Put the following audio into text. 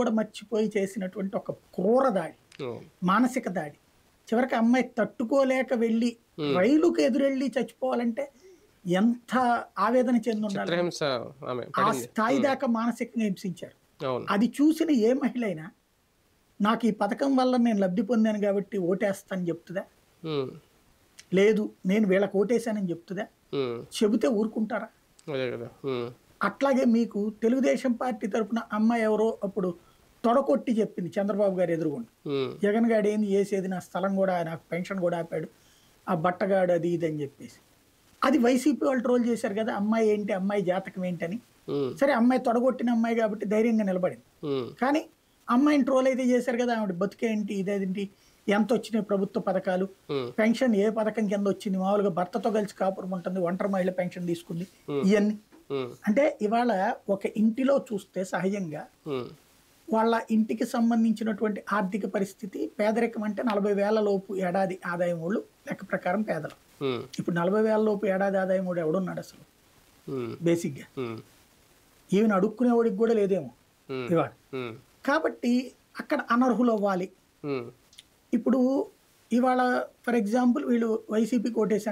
కూడా మర్చిపోయి చేసినటువంటి ఒక క్రూర దాడి, అవును. మానసిక దాడి. చివరికి అమ్మాయి తట్టుకోలేక వెళ్ళి రైలుకు ఎదురెళ్ళి చచ్చిపోవాలంటే ఎంత ఆవేదన చెంది ఉండాలి. చిత్రహింస ఆమె ఆ పడింది. స్థాయి దాకా మానసికంగా హింసించారు. అవును. అది చూసిన ఏ మహిళ అయినా నాకు ఈ పథకం వల్ల నేను లబ్ధి పొందాను కాబట్టి ఓటేస్తానని చెప్తుందా? ఉమ్, లేదు నేను వీళ్ళకి ఓటేశానని చెప్తుందా? ఉమ్, చెబితే ఊరుకుంటారా? అదే కదా. అట్లాగే మీకు తెలుగుదేశం పార్టీ తరపున అమ్మాయి ఎవరో అప్పుడు తొడకొట్టి చెప్పింది చంద్రబాబు గారు ఎదురుగుండా, జగన్ గారు ఏంది చేసేది, నా స్థలం కూడా నాకు పెన్షన్ కూడా ఆపాడు, ఆ బట్టగాడు అది ఇది అని చెప్పేసి. అది వైసీపీ వాళ్ళు ట్రోల్ చేశారు కదా, అమ్మాయి ఏంటి, అమ్మాయి జాతకం ఏంటని. సరే అమ్మాయి తొడగొట్టిన అమ్మాయి కాబట్టి ధైర్యంగా నిలబడింది. కానీ అమ్మాయిని ట్రోల్ అయితే చేశారు కదా, ఆవిడ బతుకేంటి, ఇదేంటి, ఎంత వచ్చినాయి ప్రభుత్వ పథకాలు, పెన్షన్ ఏ పథకం కింద వచ్చింది, మామూలుగా భర్తతో కలిసి కాపురం ఉంటుంది, ఒంటరి మహిళ పెన్షన్ తీసుకుంది, ఇవన్నీ. అంటే ఇవాళ ఒక ఇంటిలో చూస్తే సహజంగా వాళ్ళ ఇంటికి సంబంధించినటువంటి ఆర్థిక పరిస్థితి, పేదరికం అంటే 40,000 లోపు ఏడాది ఆదాయం వాళ్ళు లెక్క ప్రకారం పేదలు. ఇప్పుడు 40,000 లోపు ఏడాది ఆదాయం కూడా ఎవడున్నాడు అసలు బేసిక్గా? ఈవెన్ అడుక్కునేవాడికి కూడా లేదేమో ఇవాళ. కాబట్టి అక్కడ అనర్హులు అవ్వాలి. ఇప్పుడు ఇవాళ ఫర్ ఎగ్జాంపుల్ వీళ్ళు వైసీపీ కోటేశారు.